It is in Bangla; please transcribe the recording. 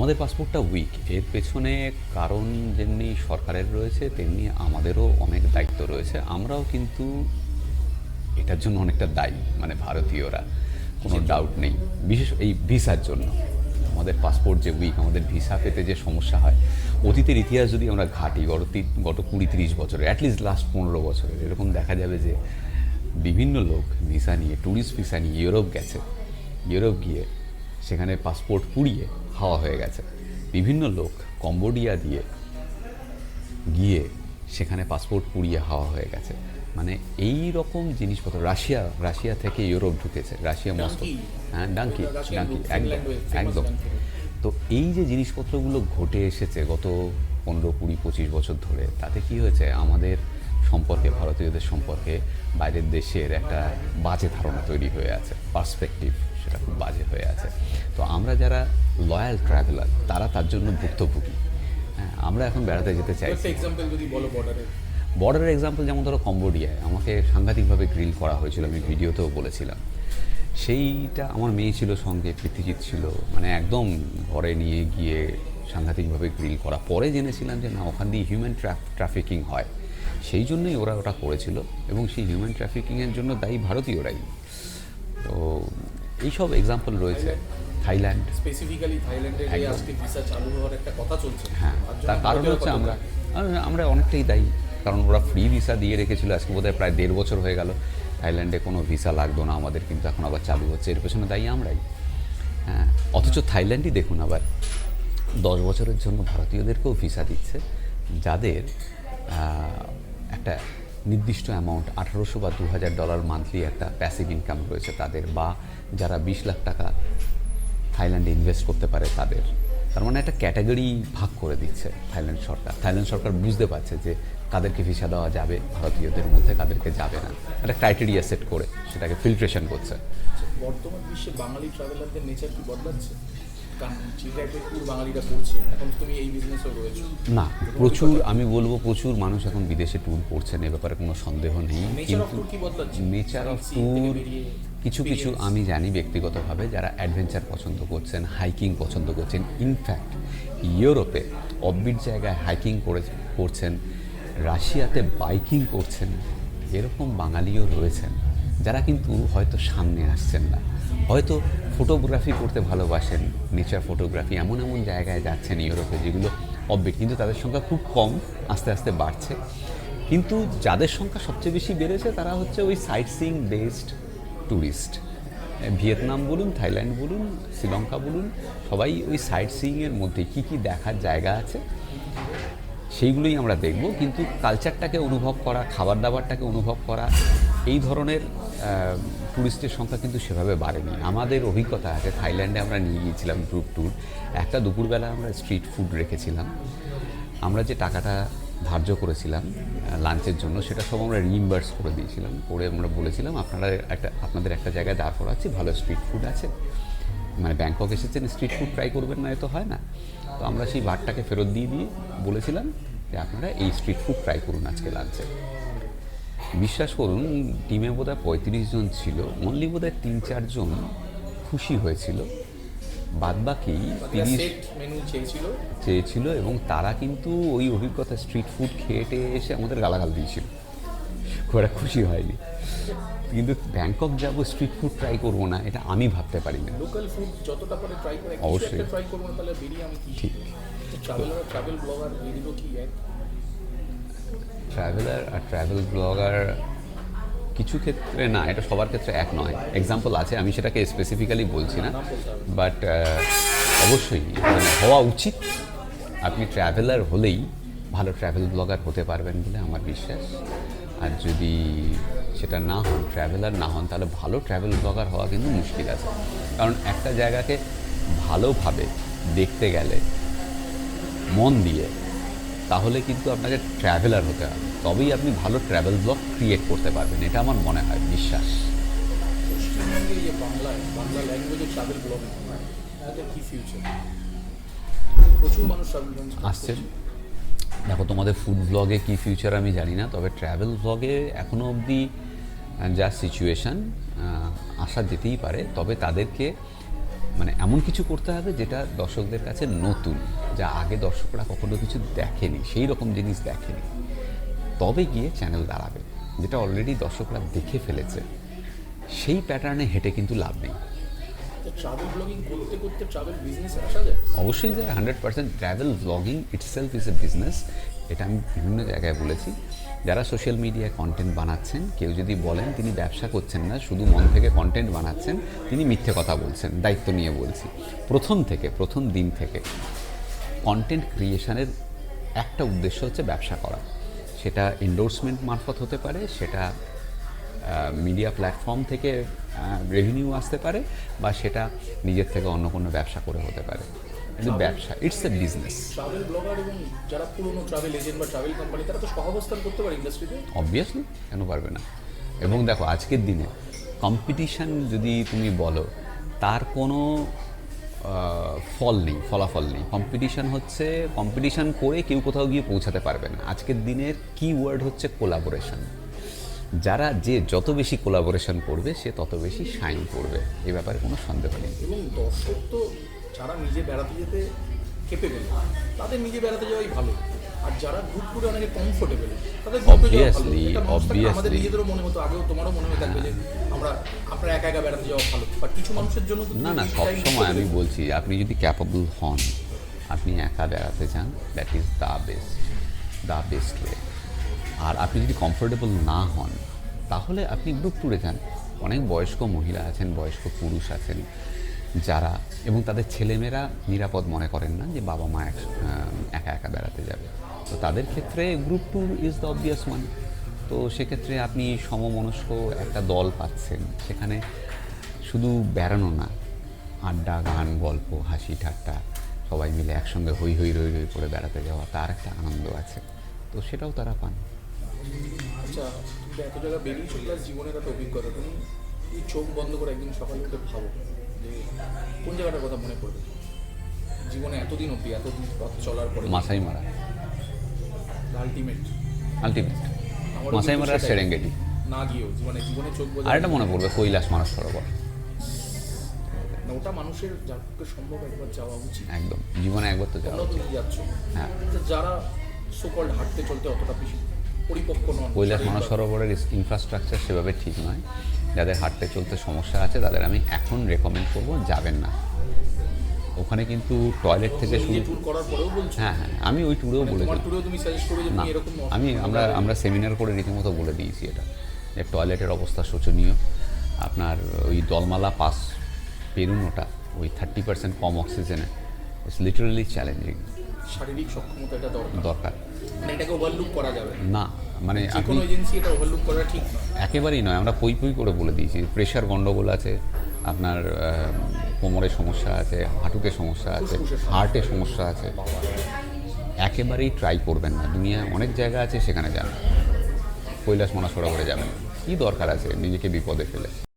আমাদের পাসপোর্টটা উইক, এর পেছনে কারণ যেমনি সরকারের রয়েছে তেমনি আমাদেরও অনেক দায়িত্ব রয়েছে। আমরাও কিন্তু এটার জন্য অনেকটা দায়ী, মানে ভারতীয়রা, কোনো ডাউট নেই। বিশেষ এই ভিসার জন্য আমাদের পাসপোর্ট যে উইক, আমাদের ভিসা পেতে যে সমস্যা হয়, অতীতের ইতিহাস যদি আমরা ঘাঁটি গত 20-30 বছরে, অ্যাটলিস্ট লাস্ট 15 বছরের, এরকম দেখা যাবে যে বিভিন্ন লোক ভিসা নিয়ে, ট্যুরিস্ট ভিসা নিয়ে ইউরোপ গেছে। ইউরোপ গিয়ে সেখানে পাসপোর্ট পুড়িয়ে হাওয়া হয়ে গেছে। বিভিন্ন লোক কম্বোডিয়া দিয়ে গিয়ে সেখানে পাসপোর্ট পুড়িয়ে হাওয়া হয়ে গেছে। মানে এই রকম জিনিসপত্র, রাশিয়া থেকে ইউরোপ ঢুকেছে, রাশিয়া মস্কো, হ্যাঁ ডাঙ্কি একদম একদম। তো এই যে জিনিসপত্রগুলো ঘটে এসেছে গত 15-20-25 বছর ধরে, তাতে কি হয়েছে, আমাদের সম্পর্কে, ভারতীয়দের সম্পর্কে বাইরের দেশের একটা বাজে ধারণা তৈরি হয়ে আছে, পার্সপেক্টিভ সেটা খুব বাজে হয়ে আছে। তো আমরা যারা লয়াল ট্রাভেলার তারা তার জন্য ভুক্তভোগী। হ্যাঁ, আমরা এখন বেড়াতে যেতে চাই। বর্ডারের এক্সাম্পল যেমন ধরো কম্বোডিয়ায় আমাকে সাংঘাতিকভাবে গ্রিল করা হয়েছিল, আমি ভিডিওতেও বলেছিলাম। সেইটা আমার মেয়ে ছিল সঙ্গে, পৃথিজিৎ ছিল, মানে একদম ঘরে নিয়ে গিয়ে সাংঘাতিকভাবে গ্রিল করা। পরে জেনেছিলাম যে না, ওখান দিয়ে হিউম্যান ট্রাফিকিং হয়, সেই জন্যই ওরা ওটা করেছিল, এবং সেই হিউম্যান ট্রাফিকিংয়ের জন্য দায়ী ভারতীয়রাই। তো এইসব এক্সাম্পল রয়েছে। থাইল্যান্ড, স্পেসিফিক্যালি থাইল্যান্ডে আজকে ভিসা চালু হওয়ার একটা কথা চলছে। হ্যাঁ, তার কারণ হচ্ছে আমরা অনেকটাই দায়ী, কারণ ওরা ফ্রি ভিসা দিয়ে রেখেছিল। আজকে বোধহয় প্রায় 1.5 বছর হয়ে গেল থাইল্যান্ডে কোনো ভিসা লাগতো না আমাদের, কিন্তু এখন আবার চালু হচ্ছে, এর পেছনে দায়ী আমরাই। হ্যাঁ, অথচ থাইল্যান্ডই দেখুন আবার 10 বছরের জন্য ভারতীয়দেরকেও ভিসা দিচ্ছে, যাদের একটা নির্দিষ্ট অ্যামাউন্ট, 1800 বা $2000 মান্থলি একটা প্যাসিভ ইনকাম রয়েছে তাদের, বা যারা 20 লাখ টাকা থাইল্যান্ডে ইনভেস্ট করতে পারে তাদের। তার মানে একটা ক্যাটাগরি ভাগ করে দিচ্ছে থাইল্যান্ড সরকার বুঝতে পারছে যে কাদেরকে ভিসা দেওয়া যাবে ভারতীয়দের মধ্যে, কাদেরকে যাবে না, একটা ক্রাইটেরিয়া সেট করে সেটাকে ফিল্ট্রেশন করছে। বর্তমান বিশ্বে বাঙালি ট্রাভেলারদের নেচার কি বদলাচ্ছে? বাঙালিরা করছে, এখন তুমি এই বিজনেসেও রয়েছে না, প্রচুর, আমি বলবো প্রচুর মানুষ এখন বিদেশে ট্যুর করছেন, এ ব্যাপারে কোনো সন্দেহ নেই। কিন্তু নেচার অফ ট্যুর কিছু কিছু আমি জানি ব্যক্তিগতভাবে, যারা অ্যাডভেঞ্চার পছন্দ করছেন, হাইকিং পছন্দ করছেন, ইনফ্যাক্ট ইউরোপে অফবিট জায়গায় হাইকিং করছেন, রাশিয়াতে বাইকিং করছেন, এরকম বাঙালিও রয়েছেন, যারা কিন্তু হয়তো সামনে আসছেন না, হয়তো ফটোগ্রাফি করতে ভালোবাসেন, নেচার ফটোগ্রাফি, এমন এমন জায়গায় যাচ্ছেন ইউরোপে যেগুলো অফবিট, কিন্তু তাদের সংখ্যা খুব কম, আস্তে আস্তে বাড়ছে। কিন্তু যাদের সংখ্যা সবচেয়ে বেশি বেড়েছে তারা হচ্ছে ওই site seeing based tourist. Vietnam বলুন, থাইল্যান্ড বলুন, শ্রীলঙ্কা বলুন, সবাই ওই সাইট সিইংয়ের মধ্যে কী কী দেখার জায়গা আছে সেইগুলোই আমরা দেখব। কিন্তু কালচারটাকে অনুভব করা, খাবার দাবারটাকে অনুভব করা, এই ধরনের ট্যুরিস্টের সংখ্যা কিন্তু সেভাবে বাড়েনি। আমাদের অভিজ্ঞতা আছে, থাইল্যান্ডে আমরা নিয়ে গিয়েছিলাম গ্রুপ ট্যুর, একটা দুপুরবেলা আমরা স্ট্রিট ফুড রেখেছিলাম। আমরা যে টাকাটা ধার্য করেছিলাম লাঞ্চের জন্য, সেটা সব আমরা রিইম্বার্স করে দিয়েছিলাম, করে আমরা বলেছিলাম আপনাদের একটা জায়গায় দাঁড় করাচ্ছি, ভালো স্ট্রিট ফুড আছে, মানে ব্যাংকক এসেছেন, স্ট্রিট ফুড ট্রাই করবেন না, এ তো হয় না। তো আমরা সেই বারটাকে ফেরত দিয়ে বলেছিলাম যে আপনারা এই স্ট্রিট ফুড ট্রাই করুন আজকে লাঞ্চে। বিশ্বাস করুন, টিমে বোধহয় 35 জন ছিল, অনলি বোধহয় 3-4 জন খুশি হয়েছিল, বাদবাকি 30 চেয়েছিল, এবং তারা কিন্তু ওই অভিজ্ঞতা স্ট্রিট ফুড খেয়ে এসে আমাদের গালাগাল দিয়েছিল, ওরা খুশি হয়নি। কিন্তু ব্যাংকক যাবো, স্ট্রিট ফুড ট্রাই করবো না, এটা আমি ভাবতে পারি না। লোকাল ফুড যতটা করে ট্রাই করে, অবশ্যই ট্রাই করবো না, তাহলে বেরিয়ে আমি ঠিক। ট্রাভেল ব্লগার এগুলো কি এক? ট্রাভেলার আর ট্রাভেল ব্লগার কিছু ক্ষেত্রে না, এটা সবার ক্ষেত্রে এক নয়। এক্সাম্পল আছে, আমি সেটাকে স্পেসিফিক্যালি বলছি না, বাট অবশ্যই হওয়া উচিত। আপনি ট্রাভেলার হলেই ভালো ট্রাভেল ব্লগার হতে পারবেন বলে আমার বিশ্বাস। আর যদি সেটা না হন, ট্রাভেলার না হন, তাহলে ভালো ট্রাভেল ব্লগার হওয়া কিন্তু মুশকিল আছে। কারণ একটা জায়গাকে ভালোভাবে দেখতে গেলে মন দিয়ে, তাহলে কিন্তু আপনাকে ট্রাভেলার হতে হবে, তবেই আপনি ভালো ট্রাভেল ব্লগ ক্রিয়েট করতে পারবেন, এটা আমার মনে হয়, বিশ্বাস। পশ্চিমবঙ্গে এই বাংলা ল্যাঙ্গুয়েজে ট্রাভেল ব্লগিং এটার কি ফিউচার? প্রচুর মানুষ ট্রাভেল আসছেন। দেখো, তোমাদের ফুড ব্লগে কী ফিউচার আমি জানি না, তবে ট্রাভেল ব্লগে এখনও অবধি যা সিচুয়েশান, আসা যেতেই পারে। তবে তাদেরকে মানে এমন কিছু করতে হবে যেটা দর্শকদের কাছে নতুন, যা আগে দর্শকরা কখনো কিছু দেখেনি, সেই রকম জিনিস দেখেনি, তবে গিয়ে চ্যানেল দাঁড়াবে। যেটা অলরেডি দর্শকরা দেখে ফেলেছে সেই প্যাটার্নে হেঁটে কিন্তু লাভ নেই। ট্রাভেল ব্লগিং করতে করতে ট্রাভেল বিজনেসে আসা যায়? অবশ্যই যায়, 100%। Travel blogging itself is a business. এটা আমি বিভিন্ন জায়গায় বলেছি। যারা সোশ্যাল মিডিয়ায় কন্টেন্ট বানাচ্ছেন, কেউ যদি বলেন তিনি ব্যবসা করছেন না, শুধু মন থেকে কন্টেন্ট বানাচ্ছেন, তিনি মিথ্যে কথা বলছেন। দায়িত্ব নিয়ে বলছি, প্রথম দিন থেকে কন্টেন্ট ক্রিয়েশনের একটা উদ্দেশ্য হচ্ছে ব্যবসা করা। সেটা এন্ডোর্সমেন্ট মারফত হতে পারে, সেটা মিডিয়া প্ল্যাটফর্ম থেকে রেভিনিউ আসতে পারে, বা সেটা নিজের থেকে অন্য কোনো ব্যবসা করে হতে পারে। কিন্তু ব্যবসা it's a business. Travel blogger এবং যারা পুরনো ট্রাভেল এজেন্ট বা ট্রাভেল কোম্পানি, তারা তো সহাবস্থান করতে পারে ইন্ডাস্ট্রিতে। অবভিয়াসলি, কেন পারবে না? এবং দেখো, আজকের দিনে কম্পিটিশান যদি তুমি বলো, তার কোনো ফলাফল নেই। কম্পিটিশান করে কেউ কোথাও গিয়ে পৌঁছাতে পারবে না। আজকের দিনের কিওয়ার্ড হচ্ছে কোলাবোরেশন। যে যত বেশি কোলাবোরেশন করবে, সে তত বেশি শাইন করবে, এ ব্যাপারে কোনো সন্দেহ নেই। এবং দর্শক তো যারা নিজে বেড়াতে যেতে কেপেবেল, তাদের নিজে বেড়াতে যাওয়াই ভালো। আর যারা গ্রুপ করে অনেকে কমফোর্টেবল, তাদের গ্রুপে যাওয়া ভালো। এটা মানুষ থাকে, আমাদের নিজেদেরও মনে হতো, আগেও তোমারও মনে হয়ে থাকবে যে আপনারা একা একা বেড়াতে যাওয়া ভালো। বাট কিছু মানুষের জন্য তো না, সবসময় আমি বলছি, আপনি যদি ক্যাপেবল হন, আপনি একা বেড়াতে যান, that is the best way. আর আপনি যদি কমফোর্টেবল না হন, তাহলে আপনি গ্রুপ ট্যুরে যান। অনেক বয়স্ক মহিলা আছেন, বয়স্ক পুরুষ আছেন, যারা এবং তাদের ছেলেমেয়েরা নিরাপদ মনে করেন না যে বাবা মা একা একা বেড়াতে যাবে। তো তাদের ক্ষেত্রে group tour is the obvious one. তো সেক্ষেত্রে আপনি সমমনস্ক একটা দল পাচ্ছেন, সেখানে শুধু বেড়ানো না, আড্ডা, গান, গল্প, হাসি ঠাট্টা, সবাই মিলে একসঙ্গে হই হই রই রই করে বেড়াতে যাওয়া, তার একটা আনন্দ আছে। তো সেটাও তারা পান। আচ্ছা, তুমি এত জায়গা বেরিয়েছো, প্লাস জীবনের একটা অভিজ্ঞতা, তুমি চোখ বন্ধ করে একদিন সকালে উঠে ভাবো যে কোন জায়গাটার কথা মনে পড়বে জীবনে এতদিন অব্দি, এতদিন পথ চলার পরে? মাসাই মারা আলটিমেট মাসাই মারা, সেরেঙ্গেটি না গিয়েও জীবনে চোখ বোঝা। আর এটা মনে পড়বে কৈলাস মানস সরোবর। ওটা মানুষের যাকে সম্ভব একবার যাওয়া উচিত। একদম, জীবনে একবার তো যাওয়া উচিত। তুমি যাচ্ছ, হ্যাঁ। যারা সোকল্ড হাঁটতে চলতে অতটা বেশি পরিপক্ক নন, কৈলাস মানস সরোবরের ইনফ্রাস্ট্রাকচার সেভাবে ঠিক নয়। যাদের হাঁটতে চলতে সমস্যা আছে, তাদের আমি এখন রেকমেন্ড করবো যাবেন না। ওখানে কিন্তু টয়লেট থেকে শুরু ট্যুর করার পরেও বলছো? হ্যাঁ, আমি ওই ট্যুরেও বলেছি। তোমার ট্যুরেও তুমি সাজেস্ট করবে যে না, তুমি এরকম? আমরা সেমিনার করে রীতিমতো বলে দিয়েছি এটা, যে টয়লেটের অবস্থা শোচনীয়। আপনার ওই দলমালা পাস পেরুনোটা ওই 30% কম অক্সিজেনে, ইটস লিটারালি চ্যালেঞ্জিং। শারীরিক সক্ষমতা এটা দরকার, মানে এটাকে ওভারলুক করা যাবে না। মানে যে আপনি কোনো এজেন্সি এটা ওভারলুক করা ঠিক না। একেবারেই নয়, আমরা পই করে বলে দিয়েছি। প্রেশার গন্ডগোল আছে, আপনার কোমরে সমস্যা আছে, হাঁটুতে সমস্যা আছে, হার্টে সমস্যা আছে, একেবারেই ট্রাই করবেন না। দুনিয়ায় অনেক জায়গা আছে, সেখানে যান। কৈলাস মানস সরোবরে যাবেন, কী দরকার আছে নিজেকে বিপদে ফেলে?